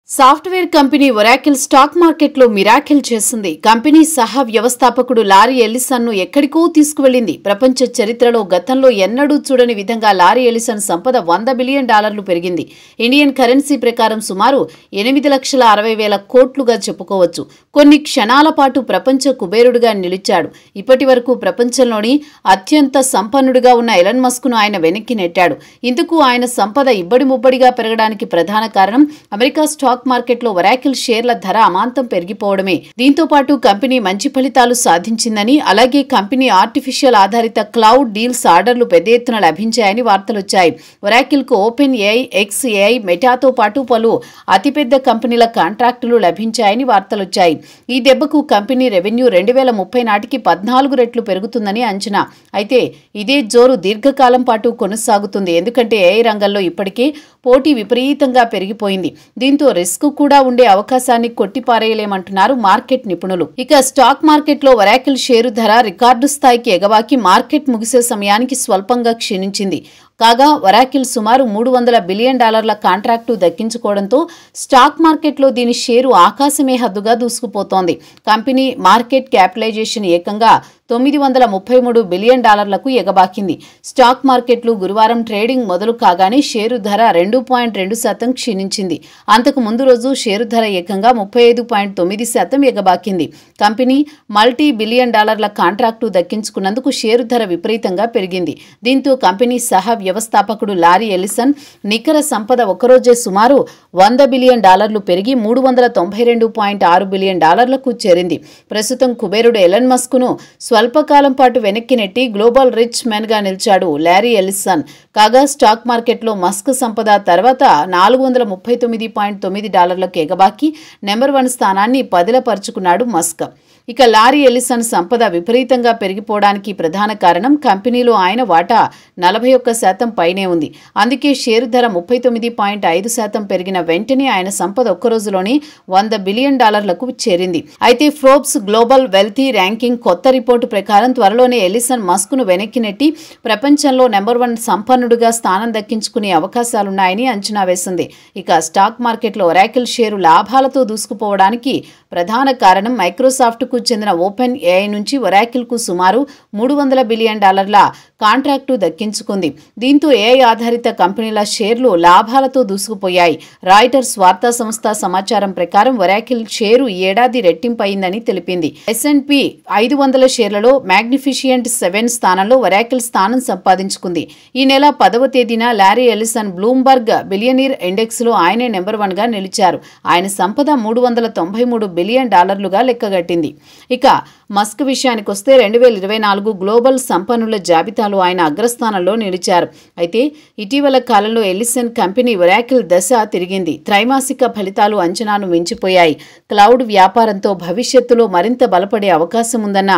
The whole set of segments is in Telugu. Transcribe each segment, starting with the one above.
సాఫ్ట్వేర్ కంపెనీ ఒరాకిల్ స్టాక్ మార్కెట్లో మిరాకిల్ చేసింది. కంపెనీ సహ వ్యవస్థాపకుడు లారీ ఎల్లిసన్ ను ఎక్కడికో తీసుకువెళ్లింది. ప్రపంచ చరిత్రలో గతంలో ఎన్నడూ చూడని విధంగా లారీ ఎల్లిసన్ సంపద $100 బిలియన్ పెరిగింది. ఇండియన్ కరెన్సీ ప్రకారం సుమారు 8,60,000 కోట్లుగా చెప్పుకోవచ్చు. కొన్ని క్షణాల పాటు ప్రపంచ కుబేరుడుగా నిలిచాడు. ఇప్పటి వరకు ప్రపంచంలోని అత్యంత సంపన్నుడిగా ఉన్న ఎలన్ మస్క్ ను ఆయన వెనక్కి నెట్టాడు. ఇందుకు ఆయన సంపద ఇబ్బడి ముబ్బడిగా పెరగడానికి ప్రధాన కారణం అమెరికా స్టాక్ మార్కెట్లో ఒరాకిల్ షేర్ల ధర అమాంతం పెరిగిపోవడమే. దీంతో పాటు కంపెనీ మంచి ఫలితాలు సాధించిందని, అలాగే కంపెనీ ఆర్టిఫిషియల్ ఆధారిత క్లౌడ్ డీల్స్ ఆర్డర్లు పెద్ద ఎత్తున లభించాయని వార్తలొచ్చాయి. ఒరాకిల్ కు ఓపెన్ ఏఐ, XAI, మెటాతో పాటు పలు అతిపెద్ద కంపెనీల కాంట్రాక్టులు లభించాయని వార్తలొచ్చాయి. ఈ దెబ్బకు కంపెనీ రెవెన్యూ 2030 నాటికి 14 రెట్లు పెరుగుతుందని అంచనా. అయితే ఇదే జోరు దీర్ఘకాలం పాటు కొనసాగుతుంది. ఎందుకంటే ఏఐ రంగంలో ఇప్పటికే పోటీ విపరీతంగా పెరిగిపోయింది. దీంతో రిస్క్ కూడా ఉండే అవకాశాన్ని కొట్టిపారేయలేమంటున్నారు మార్కెట్ నిపుణులు. ఇక స్టాక్ మార్కెట్లో ఒరాకిల్ షేరు ధర రికార్డు స్థాయికి ఎగబాకి మార్కెట్ ముగిసే సమయానికి స్వల్పంగా క్షీణించింది. కాగా ఒరాకిల్ సుమారు $300 బిలియన్ కాంట్రాక్టు దక్కించుకోవడంతో స్టాక్ మార్కెట్లో దీని షేరు ఆకాశమే హద్దుగా దూసుకుపోతోంది. కంపెనీ మార్కెట్ క్యాపిటలైజేషన్ ఏకంగా $933 బిలియన్ ఎగబాకింది. స్టాక్ మార్కెట్లు గురువారం ట్రేడింగ్ మొదలు కాగానే షేరు ధర 2.2% క్షీణించింది. అంతకు ముందు రోజు షేరు ధర ఏకంగా 35.9% ఎగబాకింది. కంపెనీ మల్టీ $బిలియన్ కాంట్రాక్టు దక్కించుకున్నందుకు షేరు ధర విపరీతంగా పెరిగింది. దీంతో కంపెనీ సహ వ్యవస్థాపకుడు లారీ ఎల్లిసన్ నికర సంపద ఒకరోజే సుమారు $100 బిలియన్ పెరిగి $392.6 బిలియన్ చేరింది. ప్రస్తుతం కుబేరుడు ఎలన్ మస్క్ ను స్వల్పకాలం పాటు వెనక్కి నెట్టి గ్లోబల్ రిచ్ మెన్ గా నిలిచాడు లారీ ఎల్లిసన్. కాగా స్టాక్ మార్కెట్లో మస్క్ సంపద తర్వాత $439.9 ఎగబాకి నెంబర్ 1 స్థానాన్ని పదిలపరుచుకున్నాడు మస్క్. ఇక లారీ ఎల్లిసన్ సంపద విపరీతంగా పెరిగిపోవడానికి ప్రధాన కారణం కంపెనీలో ఆయన వాటా 41% పైనే ఉంది. అందుకే షేరు ధర 39.5% పెరిగిన వెంటనే ఆయన సంపద ఒక్కరోజులోనే $100 బిలియన్ చేరింది. అయితే ఫోర్బ్స్ గ్లోబల్ వెల్తీ ర్యాంకింగ్ కొత్త రిపోర్టు ప్రకారం త్వరలోనే ఎల్లిసన్ మస్క్ ను వెనక్కి నెట్టి ప్రపంచంలో నెంబర్ 1 సంపన్నుడుగా స్థానం దక్కించుకునే అవకాశాలున్నాయని అంచనా వేసింది. ఇక స్టాక్ మార్కెట్లో ఒరాకిల్ షేరు లాభాలతో దూసుకుపోవడానికి ప్రధాన కారణం మైక్రోసాఫ్ట్ కు చెందిన ఓపెన్ ఏఐ నుంచి ఒరాకిల్ కు సుమారు $300 బిలియన్ కాంట్రాక్టు దక్కించుకుంది. దీంతో ఏఐ ఆధారిత కంపెనీల షేర్లు లాభాలతో దూసుకుపోయాయి. రాయిటర్స్ వార్తా సంస్థ సమాచారం ప్రకారం ఒరాకిల్ షేరు ఈ ఏడాది రెట్టింపయిందని తెలిపింది. S&P 500 షేర్లలో మ్యాగ్నిఫిషియంట్ 7 స్థానంలో ఒరాకిల్ స్థానం సంపాదించుకుంది. ఈ నెల 10వ తేదీన lorry Ellison Bloomberg billionaire index లో ఆయనే నెంబర్ 1 గా నిలిచారు. ఆయన సంపద $393 బిలియన్ లెక్కగట్టింది. ఇక మస్క్ విషయానికొస్తే 2024 గ్లోబల్ సంపన్నుల జాబితాలో ఆయన అగ్రస్థానంలో నిలిచారు. అయితే ఇటీవల కాలంలో ఎల్లిసన్ కంపెనీ ఒరాకిల్ దశ తిరిగింది. త్రైమాసిక ఫలితాలు అంచనాను మించిపోయాయి. క్లౌడ్ వ్యాపారంతో భవిష్యత్తులో మరింత బలపడే అవకాశం ఉందన్న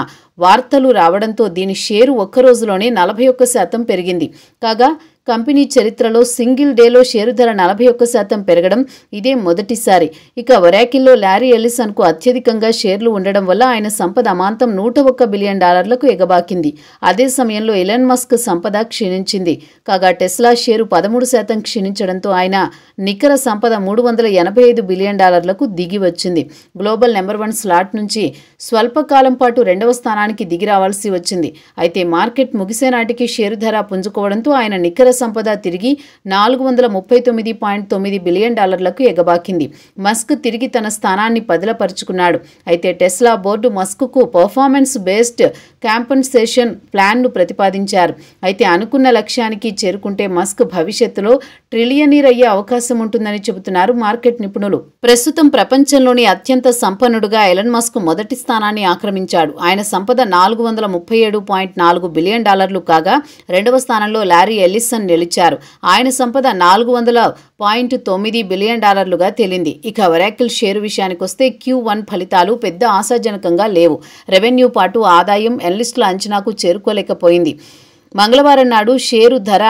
వార్తలు రావడంతో దీని షేరు ఒక్కరోజులోనే 41% పెరిగింది. కాగా కంపెనీ చరిత్రలో సింగిల్ డేలో షేరు ధర 41% పెరగడం ఇదే మొదటిసారి. ఇక ఒరాకిల్లో లారీ ఎల్లిసన్ కు అత్యధికంగా షేర్లు ఉండడం వల్ల ఆయన సంపద అమాంతం $101 బిలియన్ ఎగబాకింది. అదే సమయంలో ఎలన్ మస్క్ సంపద క్షీణించింది. కాగా టెస్లా షేరు 13% క్షీణించడంతో ఆయన నికర సంపద $385 బిలియన్ దిగి వచ్చింది. గ్లోబల్ నెంబర్ 1 స్లాట్ నుంచి స్వల్పకాలం పాటు 2వ స్థానానికి దిగి రావాల్సి వచ్చింది. అయితే మార్కెట్ ముగిసే నాటికి షేరు ధర పుంజుకోవడంతో ఆయన నికర సంపద తిరిగి $439.9 బిలియన్ ఎగబాకింది. మస్క్ తిరిగి తన స్థానాన్ని పదిలపరుచుకున్నాడు. అయితే టెస్లా బోర్డు మస్క్ కు పర్ఫార్మెన్స్ బేస్డ్ కాంపెన్సేషన్ ప్లాన్ ను ప్రతిపాదించారు. అయితే అనుకున్న లక్ష్యానికి చేరుకుంటే మస్క్ భవిష్యత్తులో ట్రిలియనీర్ అయ్యే అవకాశం ఉంటుందని చెబుతున్నారు మార్కెట్ నిపుణులు. ప్రస్తుతం ప్రపంచంలోని అత్యంత సంపన్నుడుగా ఎలన్ మస్క్ మొదటి స్థానాన్ని ఆక్రమించాడు. ఆయన సంపద $437.4 బిలియన్ కాగా 2వ స్థానంలో లారీ ఎల్లిసన్ నిలిచారు. ఆయన సంపద $400.9 బిలియన్ తేలింది. ఇక ఒరాకిల్ షేరు విషయానికొస్తే Q1 ఫలితాలు పెద్ద ఆశాజనకంగా లేవు. రెవెన్యూ పాటు ఆదాయం ఎనలిస్టుల అంచనాకు చేరుకోలేకపోయింది. మంగళవారం నాడు షేరు ధర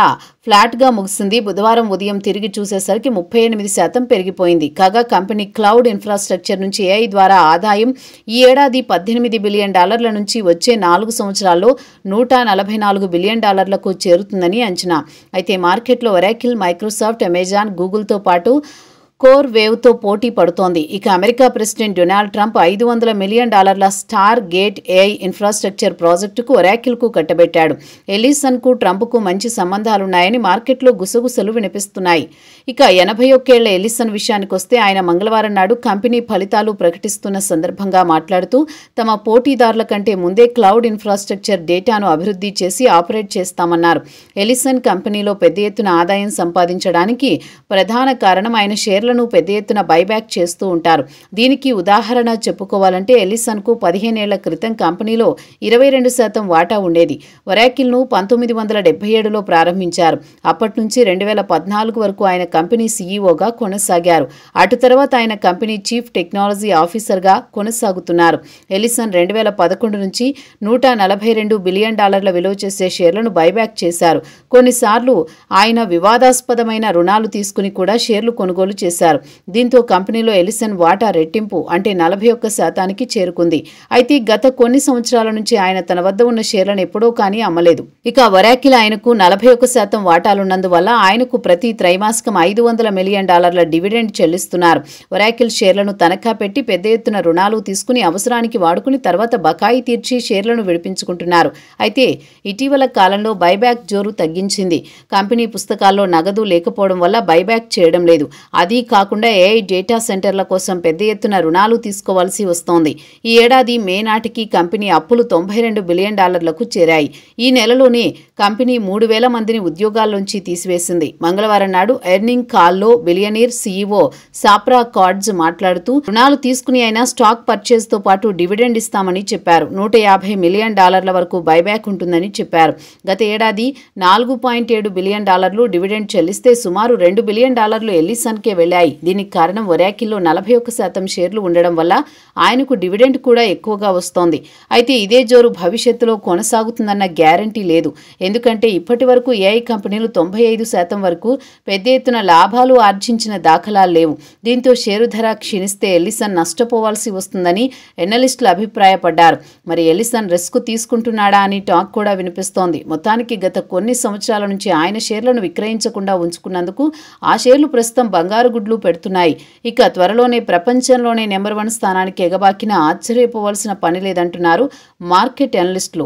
ఫ్లాట్గా ముగిసింది. బుధవారం ఉదయం తిరిగి చూసేసరికి 38% పెరిగిపోయింది. కాగా కంపెనీ క్లౌడ్ ఇన్ఫ్రాస్ట్రక్చర్ నుంచి ఏఐ ద్వారా ఆదాయం ఈ ఏడాది $18 బిలియన్ నుంచి వచ్చే 4 సంవత్సరాల్లో $144 బిలియన్ చేరుతుందని అంచనా. అయితే మార్కెట్లో ఒరాకిల్, మైక్రోసాఫ్ట్, అమెజాన్, గూగుల్తో పాటు కోర్ వేవ్తో పోటీ పడుతోంది. ఇక America president Donald Trump $500 million star gate AI infrastructure ప్రాజెక్టుకు ఒరాకిల్కు కట్టబెట్టాడు. ఎలిసన్కు ట్రంప్కు మంచి సంబంధాలున్నాయని మార్కెట్లో గుసగుసలు వినిపిస్తున్నాయి. ఇక 81 ఏళ్ల ఎలిసన్ విషయానికొస్తే ఆయన మంగళవారం నాడు కంపెనీ ఫలితాలు ప్రకటిస్తున్న సందర్భంగా మాట్లాడుతూ తమ పోటీదారుల కంటే ముందే క్లౌడ్ ఇన్ఫ్రాస్ట్రక్చర్ డేటాను అభివృద్ధి చేసి ఆపరేట్ చేస్తామన్నారు. ఎలిసన్ కంపెనీలో పెద్ద ఎత్తున ఆదాయం సంపాదించడానికి ప్రధాన కారణం ఆయన షేర్లను పెద్ద ఎత్తున బైబ్యాక్ చేస్తూ ఉంటారు. దీనికి ఉదాహరణ చెప్పుకోవాలంటే ఎలిసన్కు 15 ఏళ్ల క్రితం కంపెనీలో 22% వాటా ఉండేది. ఒరాకిల్ను 1977లో ప్రారంభించారు. అప్పటి నుంచి 2014 వరకు ఆయన కంపెనీ సీఈఓగా కొనసాగారు. అటు తర్వాత ఆయన కంపెనీ చీఫ్ టెక్నాలజీ ఆఫీసర్గా కొనసాగుతున్నారు. ఎలిసన్ 2011 నుంచి $142 బిలియన్ విలువ చేసే షేర్లను బైబ్యాక్ చేశారు. కొన్నిసార్లు ఆయన వివాదాస్పదమైన రుణాలు తీసుకుని కూడా షేర్లు కొనుగోలు చేశారు. దీంతో కంపెనీలో ఎలిసన్ వాటా రెట్టింపు అంటే 41%కి చేరుకుంది. అయితే గత కొన్ని సంవత్సరాల నుంచి ఆయన తన వద్ద ఉన్న షేర్లను ఎప్పుడో కానీ అమ్మలేదు. ఇక ఒరాకిల్ ఆయనకు 41% వాటాలున్నందువల్ల ఆయనకు ప్రతి త్రైమాసికం $500 మిలియన్ డివిడెండ్ చెల్లిస్తున్నారు. ఒరాకిల్ షేర్లను తనఖా పెట్టి పెద్ద ఎత్తున రుణాలు తీసుకుని అవసరానికి వాడుకుని తర్వాత బకాయి తీర్చి షేర్లను విడిపించుకుంటున్నారు. అయితే ఇటీవల కాలంలో బైబ్యాక్ జోరు తగ్గించింది. కంపెనీ పుస్తకాల్లో నగదు లేకపోవడం వల్ల బైబ్యాక్ చేయడం లేదు. అది కాకుండా ఏఐ డేటా సెంటర్ల కోసం పెద్ద ఎత్తున రుణాలు తీసుకోవాల్సి వస్తోంది. ఈ ఏడాది మే నాటికి కంపెనీ అప్పులు $92 బిలియన్ చేరాయి. ఈ నెలలోనే కంపెనీ 3,000 మందిని ఉద్యోగాల్లోంచి తీసివేసింది. మంగళవారం నాడు ఎర్నింగ్ కాల్లో బిలియనీర్ సీఈఓ సాప్రా కార్డ్స్ మాట్లాడుతూ రుణాలు తీసుకుని అయినా స్టాక్ పర్చేజ్తో పాటు డివిడెండ్ ఇస్తామని చెప్పారు. $150 మిలియన్ వరకు బైబ్యాక్ ఉంటుందని చెప్పారు. గత ఏడాది $4.7 బిలియన్ డివిడెండ్ చెల్లిస్తే సుమారు $2 బిలియన్ ఎలిసన్కే వెళ్లాయి. దీనికి కారణం ఒరాకిల్లో 41% షేర్లు ఉండడం వల్ల ఆయనకు డివిడెండ్ కూడా ఎక్కువగా వస్తోంది. అయితే ఇదే జోరు భవిష్యత్తులో కొనసాగుతుందన్న గ్యారంటీ లేదు. ఎందుకంటే ఇప్పటి వరకు ఏఐ కంపెనీలు 95% వరకు పెద్ద ఎత్తున లాభాలు ఆర్జించిన దాఖలాలు లేవు. దీంతో షేరు ధర క్షీణిస్తే ఎలిసన్ నష్టపోవాల్సి వస్తుందని ఎనలిస్టులు అభిప్రాయపడ్డారు. మరి ఎలిసన్ రిస్క్ తీసుకుంటున్నాడా అని టాక్ కూడా వినిపిస్తోంది. మొత్తానికి గత కొన్ని సంవత్సరాల నుంచి ఆయన షేర్లను విక్రయించకుండా ఉంచుకున్నందుకు ఆ షేర్లు ప్రస్తుతం బంగారు గుడ్లు పెడుతున్నాయి. ఇక త్వరలోనే ప్రపంచంలోనే నెంబర్ 1 స్థానానికి ఎగబాకినా ఆశ్చర్యపోవాల్సిన పని లేదంటున్నారు మార్కెట్ అనలిస్టులు.